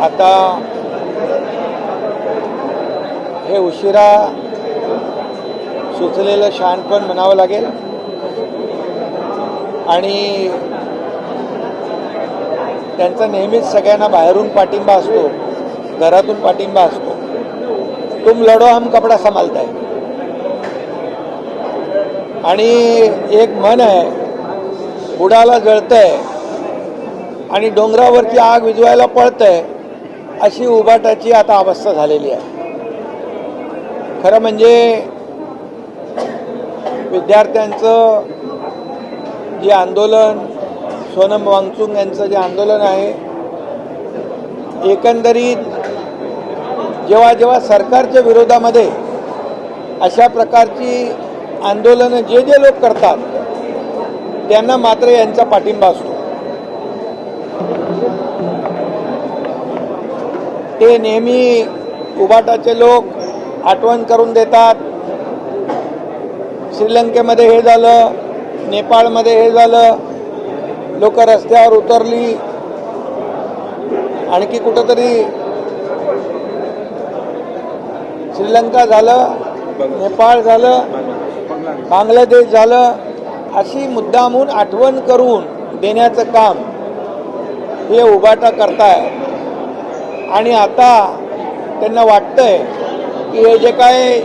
आता हे उशिरा सुचलेलं शहाणपण म्हणावं लागेल आणि त्यांचा नेहमीच सगळ्यांना बाहेरून पाठिंबा असतो, घरातून पाठिंबा असतो. तुम लढो हम कपडा संभालताय. आणि एक म्हण आहे, बुडाला जळतंय आणि डोंगरावरची आग विझवायला पळतंय, अशी उबाटाची आता अवस्था झालेली आहे. खरं म्हणजे विद्यार्थ्यांचं जे आंदोलन, सोनम वांगचुक यांचं जे आंदोलन आहे, एकंदरीत जेव्हा जेव्हा सरकारच्या विरोधामध्ये अशा प्रकारची आंदोलनं जे जे लोक करतात त्यांना मात्र यांचा पाठिंबा असतो. ते नेहमी उबाटाचे लोक आठवण करून देतात, श्रीलंकेमध्ये हे झालं, नेपाळमध्ये हे झालं, लोक रस्त्यावर उतरली, आणखी कुठंतरी श्रीलंका झालं, नेपाळ झालं, बांगलादेश झालं, अशी मुद्दामून आठवण करून देण्याचं काम हे उबाटा करताय. आणि आता त्यांना वाटतंय की हे जे काय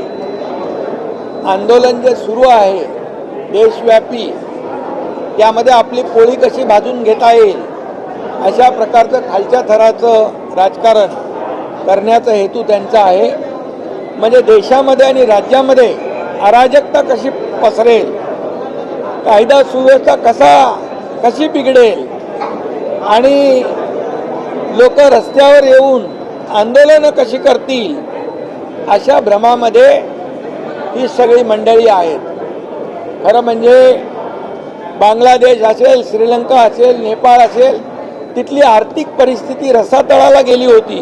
आंदोलन जे सुरू आहे देशव्यापी, त्यामध्ये आपली पोळी कशी भाजून घेता येईल अशा प्रकारचं खालच्या थराचं राजकारण करण्याचा हेतू त्यांचा आहे. म्हणजे देशामध्ये आणि राज्यामध्ये अराजकता कशी पसरेल, कायदा सुव्यवस्था कशी बिघडेल आणि लोक रस्त्यावर येऊन आंदोलनं कशी करतील, अशा भ्रमामध्ये ही सगळी मंडळी आहेत. खरं म्हणजे बांगलादेश असेल, श्रीलंका असेल, नेपाळ असेल, तिथली आर्थिक परिस्थिती रसातळाला गेली होती.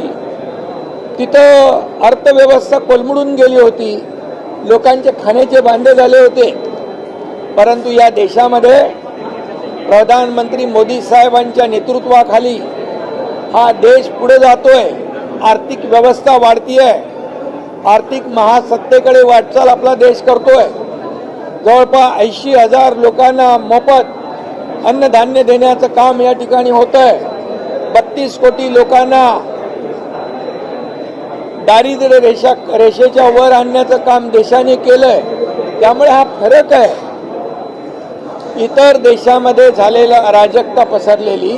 तिथं अर्थव्यवस्था कोलमडून गेली होती, लोकांचे खाण्याचे बांधे झाले होते. परंतु या देशामध्ये प्रधानमंत्री मोदी साहेबांच्या नेतृत्वाखाली हा देश पुढे जातोय, आर्थिक व्यवस्था वाढतीये, आर्थिक महासत्तेकडे वाटचाल आपला देश करतोय. जवळपास 80,000 लोकांना मोफत अन्नधान्य देण्याचं काम या ठिकाणी होतंय. 32 कोटी लोकांना दारिद्र्य रेषेच्या वर आणण्याचं काम देशाने केलंय. त्यामुळे हा फरक आहे. इतर देशामध्ये झालेला अराजकता पसरलेली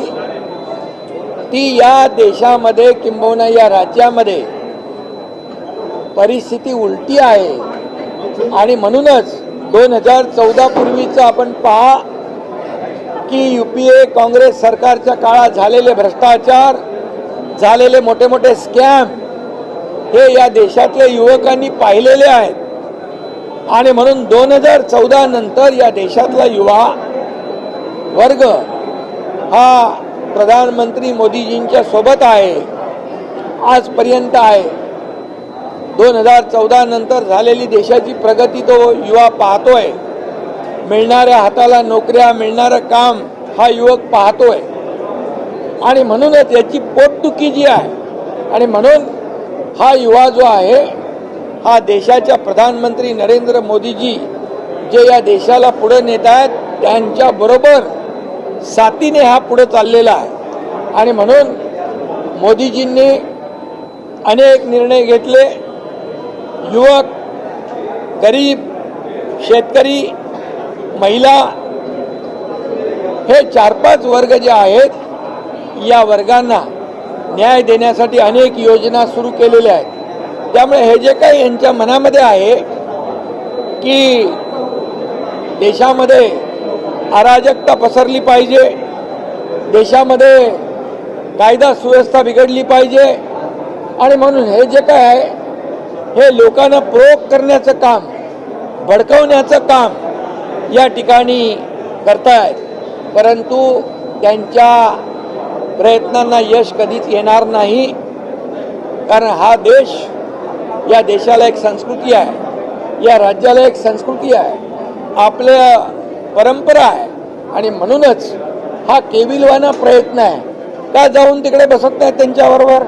ती या देशामध्ये किंबहुना या राज्यामध्ये परिस्थिती उलटी आहे. आणि म्हणूनच 2014 पूर्वीचं आपण पहा की UPA काँग्रेस सरकारच्या काळात झालेले भ्रष्टाचार, झालेले मोठे मोठे स्कॅम हे या देशातल्या युवकांनी पाहिलेले आहेत. आणि म्हणून 2014 नंतर या देशातला युवा वर्ग हा प्रधानमंत्री मोदीजींच्या सोबत आहे, आजपर्यंत आहे. 2014 नंतर झालेली देशाची प्रगती तो युवा पाहतोय. मिळणाऱ्या हाताला नोकऱ्या, मिळणारं काम हा युवक पाहतोय. आणि म्हणूनच याची पोटदुखी जी आहे, आणि म्हणून हा युवा जो आहे हा देशाच्या प्रधानमंत्री नरेंद्र मोदीजी जे या देशाला पुढे नेत आहेत त्यांच्या बरोबर साथीने हा पुढे चाललेला आहे. आणि म्हणून मोदीजींनी अनेक निर्णय घेतले. युवक, गरीब, शेतकरी, महिला हे 4-5 वर्ग जे आहेत, या वर्गांना न्याय देण्यासाठी अनेक योजना सुरू केलेल्या आहेत. त्यामुळे हे जे काही यांच्या मनामध्ये आहे की देशामध्ये अराजकता पसरली पाहिजे, देशामध्ये कायदा सुव्यवस्था बिघडली पाहिजे, आणि म्हणून हे जे काय आहे हे लोकांना प्रोक करण्याचं काम, भडकवण्याचं काम या ठिकाणी करतायत. परंतु त्यांच्या प्रयत्नांना यश कधीच येणार नाही. कारण हा देश, या देशाला एक संस्कृती आहे, या राज्याला एक संस्कृती आहे, आपल्या परंपरा आहे. आणि म्हणूनच हा केविलवाना प्रयत्न आहे. का जाऊन तिकडे बसत नाही त्यांच्याबरोबर,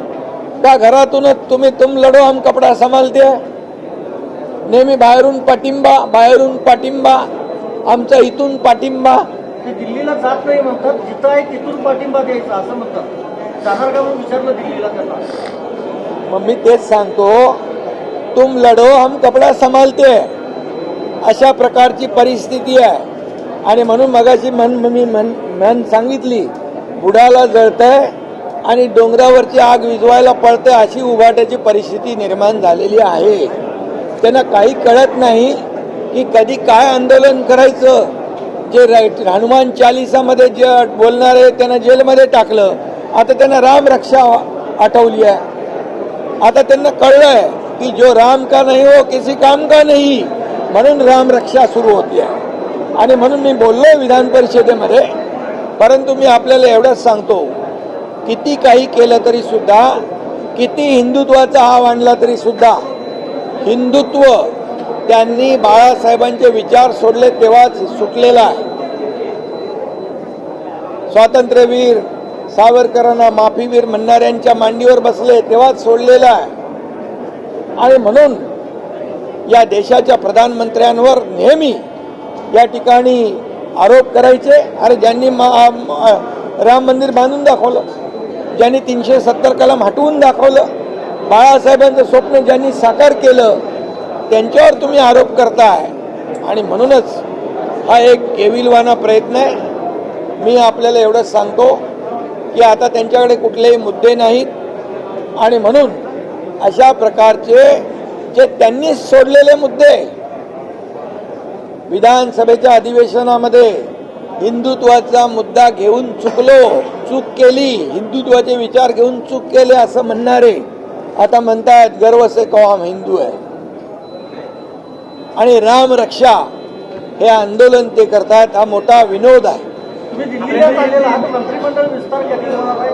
का घरातूनच तुम लढो हम कपडा संभालते नेहमी बाहेरून पाठिंबा आमचा इथून पाठिंबा. ते दिल्लीला जात नाही म्हणतात, जिथं आहे तिथून पाठिंबा द्यायचा असं म्हणतात. जाणार का म्हणून विचारलं दिल्लीला त्यांना. मग मी तेच सांगतो, तुम लढो हम कपडा संभालते अशा प्रकारची परिस्थिती आहे. आणि म्हणून मगाशी म्हण सांगितली, बुडाला जळतंय आणि डोंगरावरची आग विझवायला पळते अशी उभाट्याची परिस्थिती निर्माण झालेली आहे. त्यांना काही कळत नाही की कधी काय आंदोलन करायचं. जे हनुमान चालिसामध्ये जे बोलणारे त्यांना जेलमध्ये टाकलं, आता त्यांना राम रक्षा आठवली आहे. आता त्यांना कळलंय की जो राम का नहीं हो किसी काम का नहीं, म्हणून राम रक्षा सुरू होती आहे. आणि म्हणून मी बोललो विधान परिषदेमध्ये. परंतु मी आपल्याला एवढंच सांगतो, किती काही केलं तरी सुद्धा, किती हिंदुत्वाचा हाव आणला तरी सुद्धा, हिंदुत्व त्यांनी बाळासाहेबांचे विचार सोडले तेव्हाच सुटलेला आहे. स्वातंत्र्यवीर सावरकरांना माफीवीर म्हणणाऱ्यांच्या मांडीवर बसले तेव्हाच सोडलेला आहे. आणि म्हणून या देशाच्या प्रधानमंत्र्यांवर नेहमी या ठिकाणी आरोप करायचे. अरे ज्यांनी राम मंदिर बांधून दाखवलं, ज्यांनी 370 कलम हटवून दाखवलं, बाळासाहेबांचं स्वप्न ज्यांनी साकार केलं, त्यांच्यावर तुम्ही आरोप करताय. आणि म्हणूनच हा एक केविलवाना प्रयत्न आहे. मी आपल्याला एवढंच सांगतो की आता त्यांच्याकडे कुठलेही मुद्दे नाहीत. आणि म्हणून अशा प्रकारचे जे त्यांनी सोडलेले मुद्दे, विधानसभेच्या अधिवेशनामध्ये हिंदुत्वाचा मुद्दा घेऊन चूक केली, हिंदुत्वाचे विचार घेऊन चूक केले असं म्हणणारे आता म्हणतायत गर्व से कहो हम हिंदू आहे. आणि राम रक्षा हे आंदोलन ते करतात. हा मोठा विनोद आहे. तुम्ही दिल्लीला चाललेला आहात, मंत्रिमंडळ विस्तार कधी होणार आहे,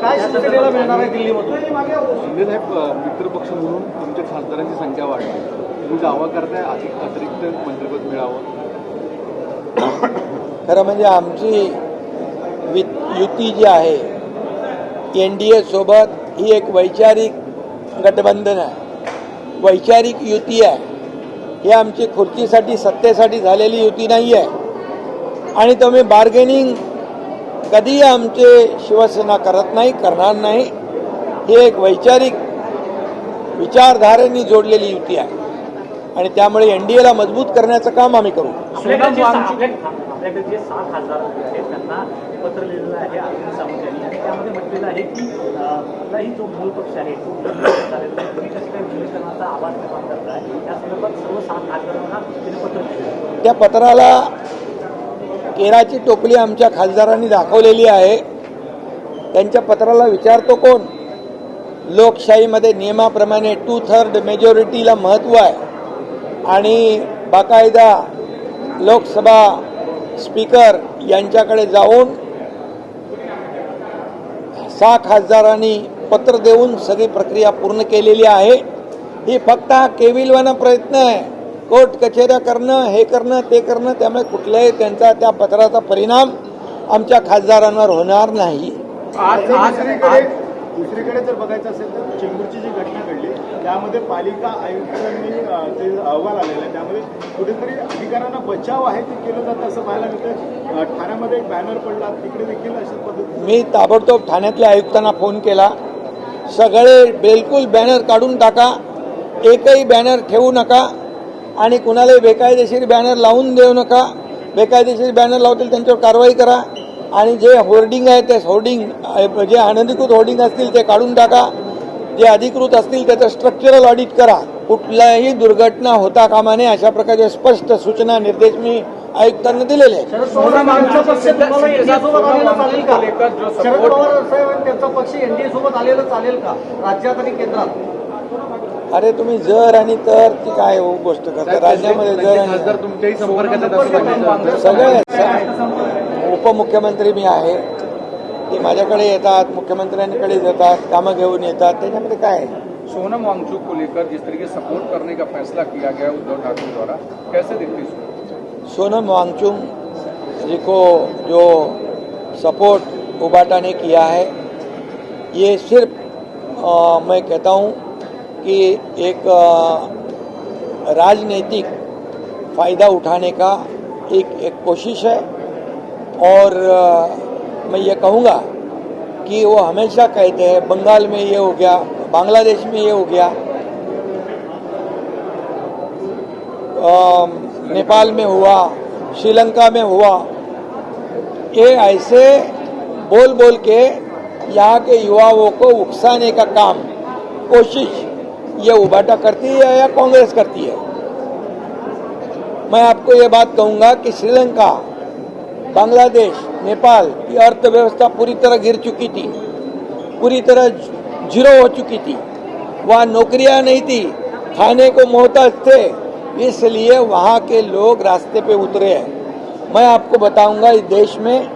काय शिवसेनेला मिळणार आहे दिल्लीमधून? शिंदे साहेब, मित्रपक्ष म्हणून तुमच्या खासदारांची संख्या वाढली, तुम्ही दावा करताय अतिरिक्त मंत्रिपद मिळावं. खरं म्हणजे आमची युती जी आहे NDA सोबत, ही एक वैचारिक गठबंधन आहे, वैचारिक युती आहे. ही आमची खुर्चीसाठी सत्तेसाठी झालेली युती नाही आहे. आणि तुम्ही बार्गेनिंग कधीही आमचे शिवसेना करत नाही, करणार नाही. ही एक वैचारिक विचारधारेने जोडलेली युती आहे. आणि त्यामुळे NDAला मजबूत करण्याचं काम आम्ही करू. आपल्याकडे जे 6 खासदार आहेत त्यांना पत्र लिहिलेलं आहे अरविंद सावंत यांनी, आणि त्यामध्ये म्हटलेलं आहे की आपलाही जो मूळ पक्ष आहे तो तुम्ही कसं काय विलीनीकरणाचा आवाज निर्माण करताय, या संदर्भात सर्व 6 खासदारांना त्यांनी पत्र दिलं. त्या पत्राला केराची टोपली आमच्या खासदारांनी दाखवलेली आहे. त्यांच्या पत्राला विचारतो कोण? लोकशाहीमध्ये नियमाप्रमाणे 2/3 मेजॉरिटीला महत्त्व आहे. आणि बाकायदा लोकसभा स्पीकर यांच्याकडे जाऊन 6 खासदारांनी पत्र देऊन सगळी प्रक्रिया पूर्ण केलेली आहे. ही फक्त हा केविलवाना प्रयत्न आहे, कोर्ट कचेऱ्या करणं, हे करणं, ते करणं. त्यामुळे कुठल्याही त्यांचा त्या पत्राचा परिणाम आमच्या खासदारांवर होणार नाही. दुसरीकडे जर बघायचं असेल तर चेंबूरची जी घटना घडली त्यामध्ये पालिका आयुक्तांनी जे अहवाल आलेला आहे त्यामध्ये कुठेतरी अधिकाऱ्यांना बचाव आहे ते केलं जातं असं पाहायला मिळतं. ठाण्यामध्ये एक बॅनर पडला, तिकडे देखील अशा पद्धतीने. मी ताबडतोब ठाण्यातल्या आयुक्तांना फोन केला, सगळे बिलकुल बॅनर काढून टाका, एकही बॅनर ठेवू नका आणि कुणालाही बेकायदेशीर बॅनर लावून देऊ नका. बेकायदेशीर बॅनर लावतील त्यांच्यावर कारवाई करा. आणि जे होर्डिंग आहे ते होर्डिंग, जे अनधिकृत होर्डिंग असतील ते काढून टाका, जे अधिकृत असतील त्याचं स्ट्रक्चरल ऑडिट करा. कुठल्याही दुर्घटना होता कामा नये अशा प्रकारचे स्पष्ट सूचना निर्देश मी आयुक्तांना दिलेले आहेत. शरद पवार साहेब त्यांचा पक्ष NDA सोबत आलेलं चालेल का राज्यात आणि केंद्रात? अरे तुम्ही जर आणि तर ती काय गोष्ट करता राज्यामध्ये? जर खासदार तुमच्याही संपर्कात सगळे उपमुख्यमंत्री मी आहे, ते माझ्याकडे येतात, मुख्यमंत्र्यांकडे येतात, कामं घेऊन येतात. त्याच्यामध्ये काय आहे? सोनम वांगचुक को लेकर जिस तरीके से सपोर्ट करने का फैसला किया गया उद्धव ठाकरे द्वारा, कैसे देखते हैं? सोनम वांगचुक जी को जो सपोर्ट उबाटा ने किया है, ये सिर्फ मैं कहता हूँ कि एक राजनीतिक फ़ायदा उठाने का एक कोशिश है। और मैं ये कहूँगा कि वो हमेशा कहते हैं बंगाल में ये हो गया, बांग्लादेश में ये हो गया, नेपाल में हुआ, श्रीलंका में हुआ। ये ऐसे बोल बोल के यहाँ के युवाओं को उकसाने का काम, कोशिश ये उबाटा करती है या कांग्रेस करती है। मैं आपको ये बात कहूँगा कि श्रीलंका, बांग्लादेश, नेपाल की अर्थव्यवस्था पूरी तरह गिर चुकी थी, पूरी तरह जीरो हो चुकी थी। वहाँ नौकरियाँ नहीं थी, खाने को मोहताज थे, इसलिए वहाँ के लोग रास्ते पे उतरे हैं। मैं आपको बताऊंगा इस देश में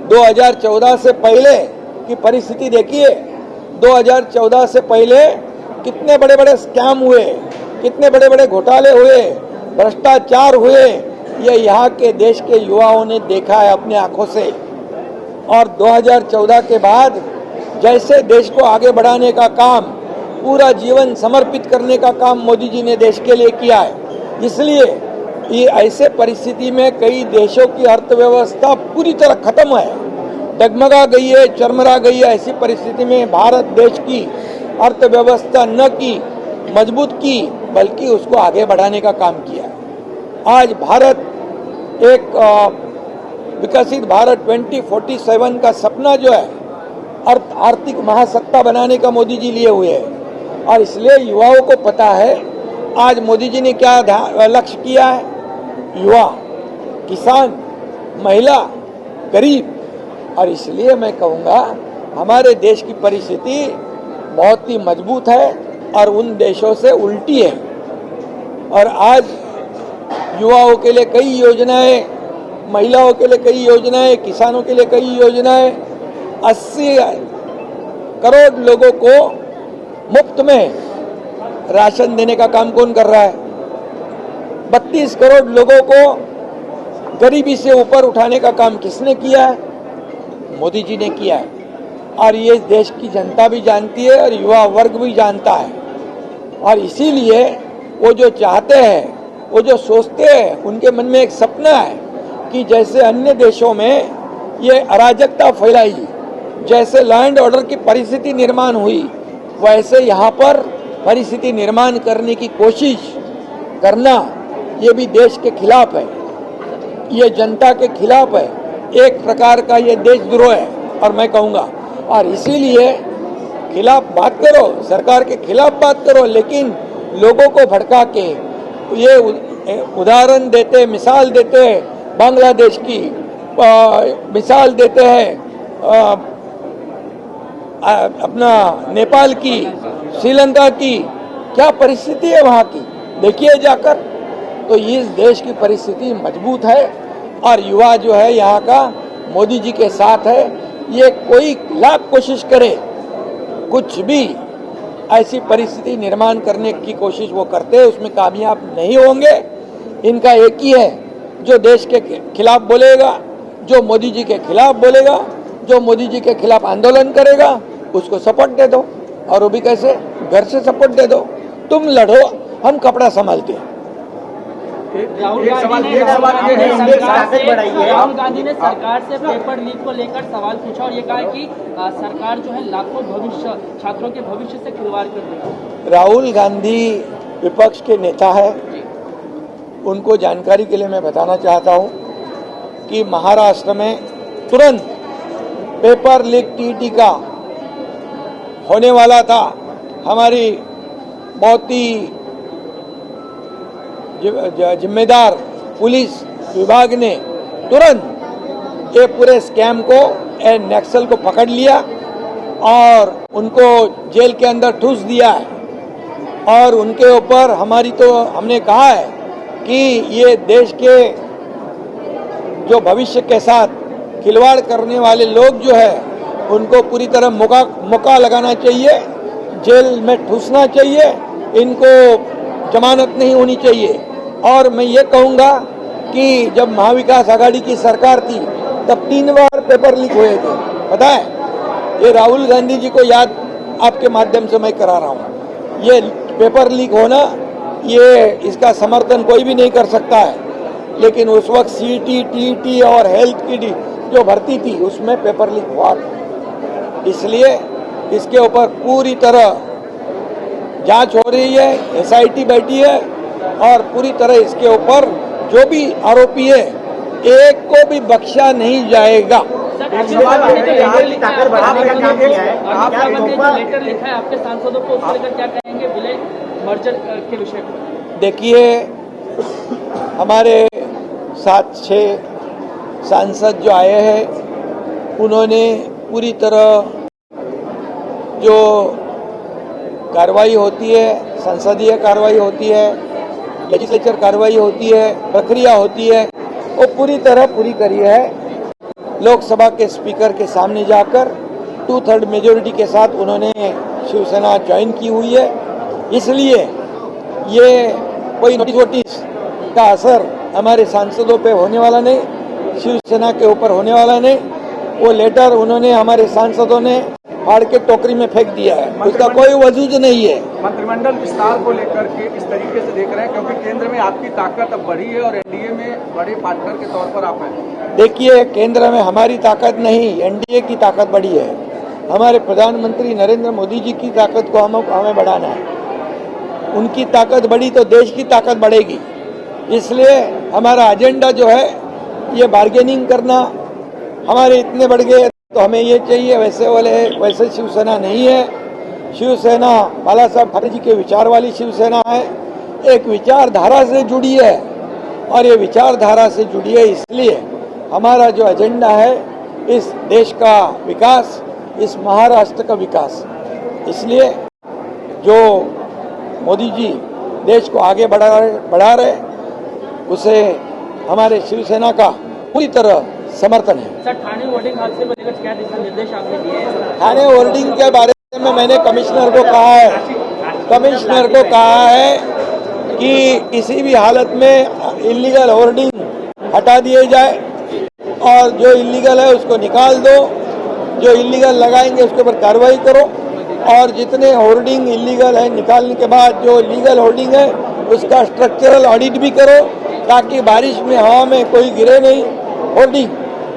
2014 से पहले की परिस्थिति देखिए। 2014 से पहले कितने बड़े बड़े स्कैम हुए, कितने बड़े बड़े घोटाले हुए, भ्रष्टाचार हुए, ये यहाँ के देश के युवाओं ने देखा है अपने आंखों से। और 2014 के बाद जैसे देश को आगे बढ़ाने का काम, पूरा जीवन समर्पित करने का काम मोदी जी ने देश के लिए किया है। इसलिए ये ऐसे परिस्थिति में कई देशों की अर्थव्यवस्था पूरी तरह खत्म है, डगमगा गई है, चरमरा गई है। ऐसी परिस्थिति में भारत देश की अर्थव्यवस्था न की मजबूत की, बल्कि उसको आगे बढ़ाने का काम किया। आज भारत एक विकसित भारत 2047 का सपना जो है, आर्थिक महासत्ता बनाने का मोदी जी लिए हुए हैं। और इसलिए युवाओं को पता है आज मोदी जी ने क्या लक्ष्य किया है। युवा, किसान, महिला, गरीब। और इसलिए मैं कहूँगा हमारे देश की परिस्थिति बहुत ही मजबूत है और उन देशों से उल्टी है। और आज युवाओं के लिए कई योजनाएं, महिलाओं के लिए कई योजनाएं, किसानों के लिए कई योजनाएं, 80 करोड़ लोगों को मुफ्त में राशन देने का काम कौन कर रहा है? 32 करोड़ लोगों को गरीबी से ऊपर उठाने का काम किसने किया है? मोदी जी ने किया है। और ये देश की जनता भी जानती है और युवा वर्ग भी जानता है। और इसीलिए वो जो चाहते हैं, वो जो सोचते हैं, उनके मन में एक सपना है कि जैसे अन्य देशों में ये अराजकता फैलाई, जैसे लॉ एंड ऑर्डर की परिस्थिति निर्माण हुई, वैसे यहाँ पर परिस्थिति निर्माण करने की कोशिश करना, ये भी देश के खिलाफ है, ये जनता के खिलाफ है, एक प्रकार का ये देशद्रोह है। और मैं कहूँगा, और इसीलिए खिलाफ बात करो, सरकार के खिलाफ बात करो, लेकिन लोगों को भड़का के ये उदाहरण देते, मिसाल देते हैं बांग्लादेश की, मिसाल देते हैं अपना नेपाल की, श्रीलंका की, क्या परिस्थिति है वहाँ की, देखिए जाकर। तो इस देश की परिस्थिति मजबूत है और युवा जो है यहाँ का मोदी जी के साथ है। ये कोई लाख कोशिश करे, कुछ भी ऐसी परिस्थिति निर्माण करने की कोशिश वो करते हैं, उसमें कामयाब नहीं होंगे। इनका एक ही है, जो देश के खिलाफ बोलेगा, जो मोदी जी के खिलाफ बोलेगा, जो मोदी जी के खिलाफ आंदोलन करेगा, उसको सपोर्ट दे दो। और वो भी कैसे? घर से सपोर्ट दे दो, तुम लड़ो, हम कपड़ा संभालते हैं। राहुल गांधी ने सरकार से पेपर लीक को लेकर सवाल पूछा और ये कहा कि सरकार जो है लाखों भविष्य छात्रों के भविष्य से खिलवाड़ कर रही है। राहुल गांधी विपक्ष के नेता है, उनको जानकारी के लिए मैं बताना चाहता हूं कि महाराष्ट्र में तुरंत पेपर लीक टीटी का होने वाला था। हमारी बहुत ही जिम्मेदार पुलिस विभाग ने तुरंत ये पूरे स्कैम को, नक्सल को पकड़ लिया और उनको जेल के अंदर ठूस दिया है। और उनके ऊपर हमने कहा है कि ये देश के जो भविष्य के साथ खिलवाड़ करने वाले लोग जो है, उनको पूरी तरह मौका लगाना चाहिए, जेल में ठूसना चाहिए, इनको जमानत नहीं होनी चाहिए। और मैं ये कहूँगा कि जब महाविकास आघाड़ी की सरकार थी तब 3 बार पेपर लीक हुए थे, पता है? ये राहुल गांधी जी को याद आपके माध्यम से मैं करा रहा हूँ। ये पेपर लीक होना, ये इसका समर्थन कोई भी नहीं कर सकता है, लेकिन उस वक्त सीटी, टीटी और हेल्थ की जो भर्ती थी उसमें पेपर लीक हुआ, इसलिए इसके ऊपर पूरी तरह जांच हो रही है, एसआईटी बैठी है और पूरी तरह इसके ऊपर जो भी आरोपी है एक को भी बख्शा नहीं जाएगा। लेटर लिखा है आपके सांसदों को, उसको लेकर क्या कहेंगे विलय मर्जर के विषय पर? देखिए, हमारे 7-6 सांसद जो आए हैं उन्होंने पूरी तरह जो कार्रवाई होती है, संसदीय कार्रवाई होती है, लेजिस्लेचर कार्रवाई होती है, प्रक्रिया होती है, वो पूरी तरह पूरी करी है। लोकसभा के स्पीकर के सामने जाकर 2/3 मेजोरिटी के साथ उन्होंने शिवसेना ज्वाइन की हुई है, इसलिए ये कोई नोटिस का असर हमारे सांसदों पे होने वाला नहीं, शिवसेना के ऊपर होने वाला नहीं। वो लेटर उन्होंने हमारे सांसदों ने फाड़ के टोकरी में फेंक दिया है, उसका कोई वजूद नहीं है। मंत्रिमंडल विस्तार को लेकर के इस तरीके से देख रहे हैं, क्योंकि केंद्र में आपकी ताकत अब बढ़ी है और एनडीए में बड़े पार्टनर के तौर पर आप हैं। देखिए, केंद्र में हमारी ताकत नहीं, एनडीए की ताकत बढ़ी है। हमारे प्रधानमंत्री नरेंद्र मोदी जी की ताकत को हमें बढ़ाना है। उनकी ताकत बढ़ी तो देश की ताकत बढ़ेगी, इसलिए हमारा एजेंडा जो है ये बार्गेनिंग करना। हमारे इतने बढ़ गए तो हमें ये चाहिए, वैसे शिवसेना नहीं है। शिवसेना बाला साहब ठाकरे जी के विचार वाली शिवसेना है, एक विचारधारा से जुड़ी है और ये विचारधारा से जुड़ी है, इसलिए हमारा जो एजेंडा है इस देश का विकास, इस महाराष्ट्र का विकास, इसलिए जो मोदी जी देश को आगे बढ़ा रहे उसे हमारे शिवसेना का पूरी तरह समर्थन है। सर, ठाणे होर्डिंग हादसे को लेकर क्या दिशा निर्देश आपने दिए हैं? ठाणे होर्डिंग के बारे में मैंने कमिश्नर को कहा है कि किसी भी हालत में इल्लीगल होर्डिंग हटा दिए जाए और जो इल्लीगल है उसको निकाल दो, जो इल्लीगल लगाएंगे उसके ऊपर कार्रवाई करो, और जितने होर्डिंग इल्लीगल है निकालने के बाद जो लीगल होर्डिंग है उसका स्ट्रक्चरल ऑडिट भी करो, ताकि बारिश में हवा में कोई गिरे नहीं होर्डिंग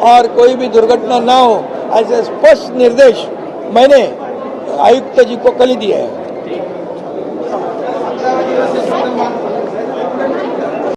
और कोई भी दुर्घटना ना हो। ऐसे स्पष्ट निर्देश मैंने आयुक्त जी को कल ही दिए हैं।